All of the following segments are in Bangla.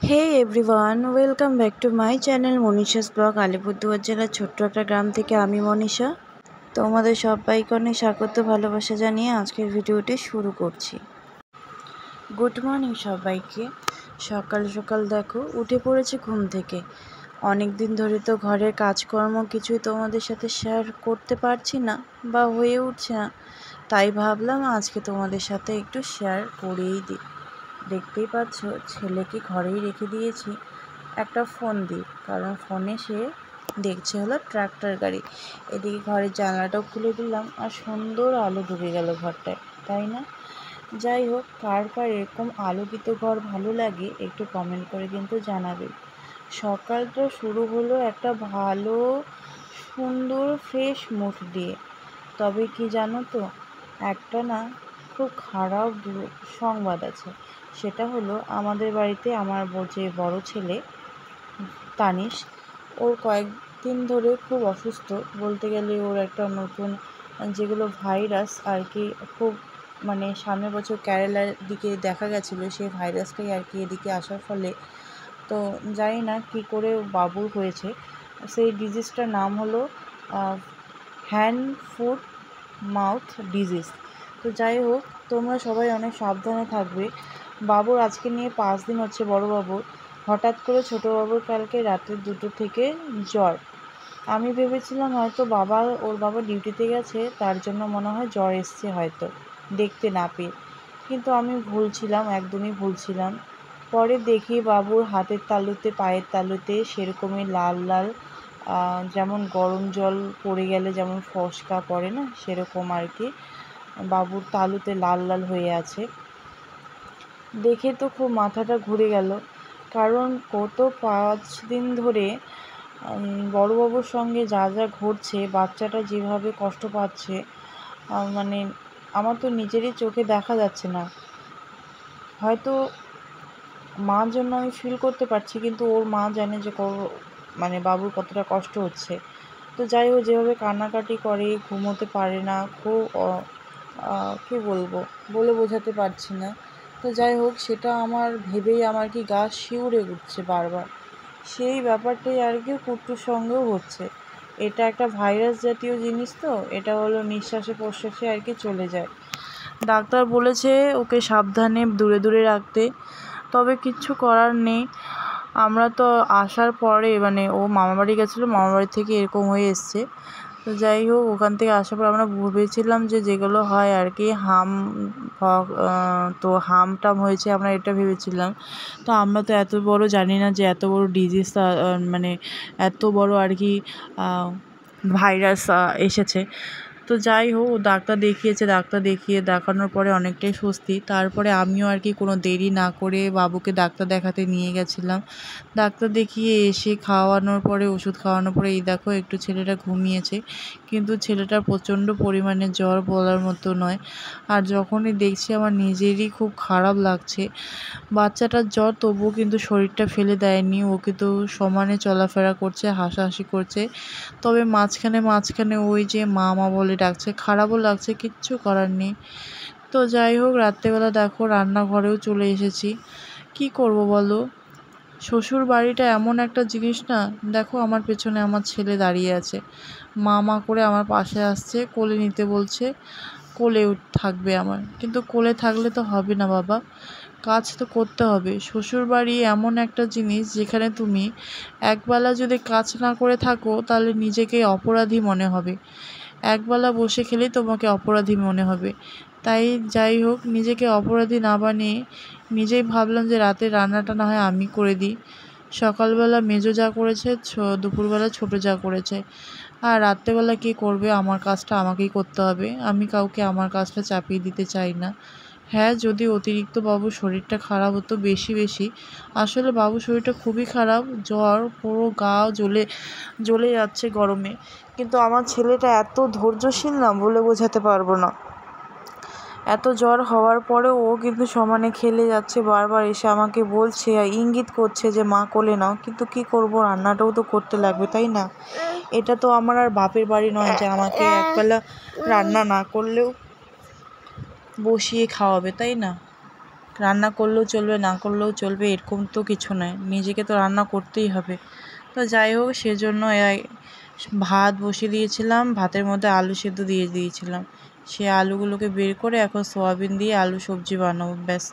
Hey everyone, welcome back to my channel Manisha's blog. Alipurduar জেলার ছোট্ট একটা গ্রাম থেকে আমি মনীষা তোমাদের সবাইকে অনেক স্বাগত ভালোবাসা জানিয়ে আজকের ভিডিওটি শুরু করছি। গুড মর্নিং সবাইকে। সকাল সকাল দেখো উঠে পড়েছে ঘুম থেকে। অনেক দিন ধরে তো ঘরের কাজকর্ম কিছুই তোমাদের সাথে শেয়ার করতে পারছি না বা হয়ে উঠছে না, তাই ভাবলাম আজকে তোমাদের সাথে একটু শেয়ার করেই দিই। দেখতেই পাচ্ছ ছেলেকে ঘরেই রেখে দিয়েছি একটা ফোন দিয়ে, কারণ ফোনে সে দেখছে হলো ট্রাক্টর গাড়ি। এদিকে ঘরের জানলাটাও খুলে দিলাম আর সুন্দর আলো ঢুকে গেল ঘরটায়, তাই না? যাই হোক, কার কার এরকম আলোকিত ঘর ভালো লাগে একটু কমেন্ট করে কিন্তু জানাবে। সকালটা শুরু হলো একটা ভালো সুন্দর ফ্রেশ মুড দিয়ে। তবে কি জানো তো, একটা না খুব খারাপ সংবাদ আছে। সেটা হলো আমাদের বাড়িতে আমার যে বড় ছেলে তানিশ, ওর কয়েকদিন ধরে খুব অসুস্থ। বলতে গেলে ওর একটা নতুন যেগুলো ভাইরাস আর কি, খুব সামনের বছর কেরালার দিকে দেখা গেছিলো সেই ভাইরাসটাই আর কি এদিকে আসার ফলে তো জানি না কী করে বাবুর হয়েছে। সেই ডিজিজটার নাম হলো হ্যান্ড ফুট মাউথ ডিজিজ। তো যাই হোক, তোমরা সবাই অনেক সাবধানে থাকবে। বাবুর আজকে নিয়ে 5 দিন হচ্ছে বড় বাবুর। হঠাৎ করে ছোটো বাবুর কালকে রাত্রে 2টো থেকে জ্বর। আমি ভেবেছিলাম হয়তো ওর বাবা ডিউটিতে গেছে, তার জন্য মনে হয় জ্বর এসছে হয়তো দেখতে না পেয়ে। কিন্তু আমি ভুল ছিলাম, একদমই ভুল ছিলাম। পরে দেখি বাবুর হাতের তালুতে পায়ের তালুতে সেরকমই লাল লাল, যেমন গরম জল পড়ে গেলে যেমন ফোসকা পড়ে না, সেরকম আর কি বাবুর তালুতে লাল লাল হয়ে আছে। দেখে তো খুব মাথাটা ঘুরে গেল, কারণ গত 5 দিন ধরে বড়োবাবুর সঙ্গে যা যা ঘটছে, বাচ্চাটা যেভাবে কষ্ট পাচ্ছে, আমার তো নিজেরই চোখে দেখা যাচ্ছে না। হয়তো মার জন্য আমি ফিল করতে পারছি, কিন্তু ওর মা জানে যে বাবুর কতটা কষ্ট হচ্ছে। তো যাই হোক, যেভাবে কান্নাকাটি করে, ঘুমোতে পারে না, খুব কী বলবো, বলে বোঝাতে পারছি না। তো যাই হোক, সেটা আমার ভেবেই আমার কি গা শিউরে উঠছে বারবার। সেই ব্যাপারটাই আর কি কুট্টুর সঙ্গেও হচ্ছে। এটা একটা ভাইরাস জাতীয় জিনিস, তো এটা হলো নিঃশ্বাসে প্রশ্বাসে আর কি চলে যায়। ডাক্তার বলেছে ওকে সাবধানে দূরে দূরে রাখতে, তবে কিচ্ছু করার নেই। আমরা তো আসার পরে ও মামাবাড়ি গেছিলো, মামাবাড়ি থেকে এরকম হয়ে এসছে। তো যাই হোক, ওখান থেকে আসার পর আমরা ভেবেছিলাম যে যেগুলো হয় আর কি তো হাম হয়েছে, আমরা এটা ভেবেছিলাম। তো আমরা তো এত বড় জানি না যে এত বড় ডিজিজ, এত বড় আর কি ভাইরাস এসেছে। তো যাই হোক, ডাক্তার দেখানোর পরে অনেকটাই স্বস্তি। তারপরে আমিও আর কি কোনো দেরি না করে বাবুকে ডাক্তার দেখাতে নিয়ে গেছিলাম। ডাক্তার দেখিয়ে এসে ওষুধ খাওয়ানোর পরে এই দেখো একটু ছেলেটা ঘুমিয়েছে, কিন্তু ছেলেটার প্রচণ্ড পরিমাণে জ্বর, বলার মতো নয়। আর যখনই দেখছি আমার নিজেরই খুব খারাপ লাগছে। বাচ্চাটার জ্বর, তবুও কিন্তু শরীরটা ফেলে দেয়নি, ও কিন্তু সমানে চলাফেরা করছে, হাসাহাসি করছে। তবে মাঝখানে ওই যে মা মা বলে ডাকছে, খারাপও লাগছে, কিচ্ছু করার নেই। তো যাই হোক, রাত্রেবেলা দেখো রান্নাঘরেও চলে এসেছি। কি করব বলো, শ্বশুর বাড়িটা এমন একটা জিনিস না। দেখো আমার পেছনে আমার ছেলে দাঁড়িয়ে আছে, মা মা করে আমার পাশে আসছে, কোলে নিতে বলছে, কোলে থাকবে আমার। কিন্তু কোলে থাকলে তো হবে না বাবা, কাজ তো করতে হবে। শ্বশুরবাড়ি এমন একটা জিনিস যেখানে তুমি একবেলা যদি কাজ না করে থাকো তাহলে নিজেকে অপরাধী মনে হবে, একবেলা বসে খেলেই তোমাকে অপরাধী মনে হবে। তাই যাই হোক, নিজেকে অপরাধী না বানিয়ে নিজেই ভাবলাম যে রাতের রান্নাটা না হয় আমি করে দিই। সকালবেলা মেজো যা করেছে, দুপুরবেলা ছোটো যা করেছে, আর রাত্রেবেলা কে করবে? আমার কাজটা আমাকেই করতে হবে। আমি কাউকে আমার কাজটা চাপিয়ে দিতে চাই না। হ্যাঁ, যদি অতিরিক্ত বাবুর শরীরটা খারাপ হতো বেশি, আসলে বাবুর শরীরটা খুবই খারাপ, জ্বর, পুরো গা জ্বলে যাচ্ছে গরমে। কিন্তু আমার ছেলেটা এত ধৈর্যশীল না, বলে বোঝাতে পারবো না। এত জ্বর হওয়ার পরেও ও কিন্তু সমানে খেলে যাচ্ছে, বারবার এসে আমাকে বলছে, ইঙ্গিত করছে যে মা কোলে নাও। কিন্তু কি করব, রান্নাটাও তো করতে লাগবে, তাই না? এটা তো আমার আর বাপের বাড়ি নয় যে আমাকে একবেলা রান্না না করলেও বসিয়ে খাওয়াবে, তাই না? রান্না করলেও চলবে, না করলেও চলবে, এরকম তো কিছু নয়, নিজেকে তো রান্না করতেই হবে। তো যাই হোক, সেজন্য ভাত বসিয়ে দিয়েছিলাম, ভাতের মধ্যে আলু সেদ্ধ দিয়ে দিয়েছিলাম। সে আলুগুলোকে বের করে এখন সোয়াবিন দিয়ে আলু সবজি বানাবো, ব্যাস।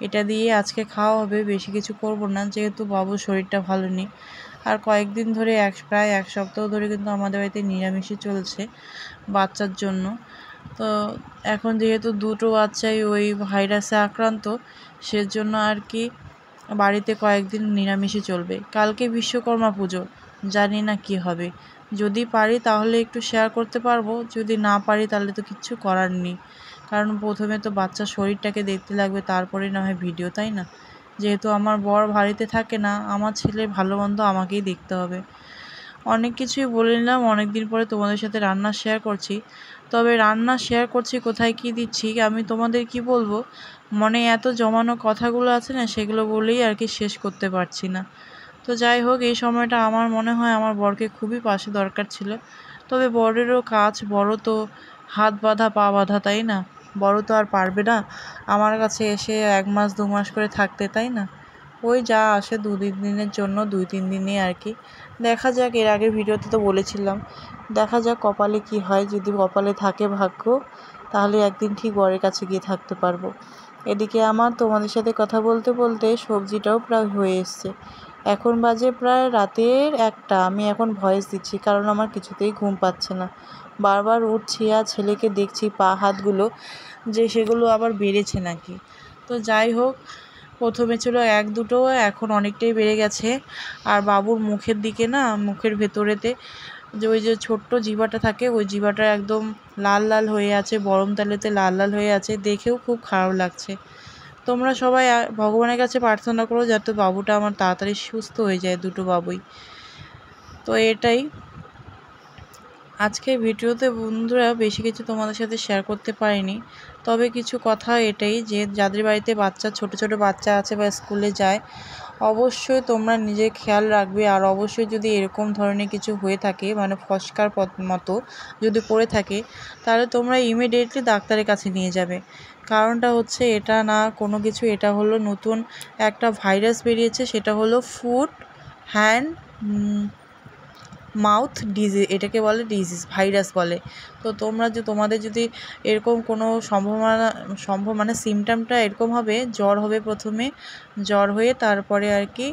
এটা দিয়ে আজকে খাওয়া হবে, বেশি কিছু করব না, যেহেতু বাবুর শরীরটা ভালো নেই। আর কয়েকদিন ধরে প্রায় এক সপ্তাহ ধরে কিন্তু আমাদের বাড়িতে নিরামিষই চলছে বাচ্চার জন্য। তো এখন যেহেতু দুটো বাচ্চাই ওই ভাইরাসে আক্রান্ত, সেজন্য আর কি বাড়িতে কয়েকদিন নিরামিষই চলবে। কালকে বিশ্বকর্মা পুজো, জানি না কি হবে। যদি পারি তাহলে একটু শেয়ার করতে পারবো, যদি না পারি তাহলে তো কিচ্ছু করার নেই। কারণ প্রথমে তো বাচ্চার শরীরটাকে দেখতে লাগবে, তারপরে না হয় ভিডিও, তাই না? যেহেতু আমার বর বাড়িতে থাকে না, আমার ছেলের ভালো মন্দ আমাকেই দেখতে হবে। অনেক কিছুই বলে নিলাম, অনেক দিন পরে তোমাদের সাথে রান্না শেয়ার করছি। তবে রান্না শেয়ার করছি, কোথায় কি দিচ্ছি আমি তোমাদের কি বলবো, মনে এত জমানো কথাগুলো আছে না, সেগুলো বলেই আর কি শেষ করতে পারছি না। তো যাই হোক, এই সময়টা আমার মনে হয় আমার বরকে খুবই পাশে দরকার ছিল। তবে বরেরও কাজ, বড় তো হাত বাঁধা পা বাঁধা, তাই না? বড় তো আর পারবে না আমার কাছে এসে 1 মাস 2 মাস করে থাকতে, তাই না? ওই যা আসে 2-3 দিনের জন্য, 2-3 দিনে আর কি। দেখা যাক, এর আগের ভিডিওতে তো বলেছিলাম, দেখা যাক কপালে কি হয়। যদি কপালে থাকে ভাগ্য, তাহলে একদিন ঠিক বরের কাছে গিয়ে থাকতে পারবো। এদিকে আমার তোমাদের সাথে কথা বলতে বলতে সবজিটাও প্রায় হয়ে এসছে। এখন বাজে প্রায় রাতের 1টা। আমি এখন ভয়েস দিচ্ছি কারণ আমার কিছুতেই ঘুম পাচ্ছে না। বারবার উঠছি আর ছেলেকে দেখছি পা হাতগুলো, যে সেগুলো আবার বেড়েছে নাকি। তো যাই হোক, প্রথমে ছিল 1-2, এখন অনেকটাই বেড়ে গেছে। আর বাবুর মুখের দিকে না, মুখের ভেতরেতে যে ওই যে ছোট্ট জিভাটা থাকে, ওই জিভাটা একদম লাল লাল হয়ে আছে, গরম তেলেতে লাল লাল হয়ে আছে, দেখেও খুব খারাপ লাগছে। তোমরা সবাই ভগবানের কাছে প্রার্থনা করো যাতে বাবুটা আমার তাড়াতাড়ি সুস্থ হয়ে যায়, দুটো বাবুই। তো এটাই আজকে ভিডিওতে বন্ধুরা, বেশি কিছু তোমাদের সাথে শেয়ার করতে পারিনি। তবে কিছু কথা এটাই যে, যাদের বাড়িতে বাচ্চা, ছোট ছোট বাচ্চা আছে বা স্কুলে যায়, অবশ্যই তোমরা নিজের খেয়াল রাখবে। আর অবশ্যই যদি এরকম ধরনের কিছু হয়ে থাকে, মানে ফস্কার মতো যদি পড়ে থাকে, তাহলে তোমরা ইমিডিয়েটলি ডাক্তারের কাছে নিয়ে যাবে। কারণটা হচ্ছে এটা না কোনো কিছু, এটা হলো নতুন একটা ভাইরাস বেরিয়েছে, সেটা হলো ফুট হ্যান্ড মাউথ ডিজিজ, এটাকে বলে ডিজিজ, ভাইরাস বলে। তো তোমাদের যদি এরকম কোনো মানে সিমটমটা এরকম হবে, জ্বর হবে প্রথমে, জ্বর হয়ে তারপরে আর কি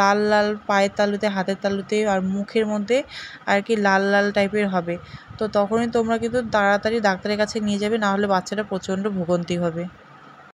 লাল লাল পায়ের তালুতে, হাতের তালুতে আর মুখের মধ্যে আর কি লাল লাল টাইপের হবে। তো তখনই তোমরা কিন্তু তাড়াতাড়ি ডাক্তারের কাছে নিয়ে যাবে, না হলে বাচ্চাটা প্রচণ্ড ভোগান্তি হবে।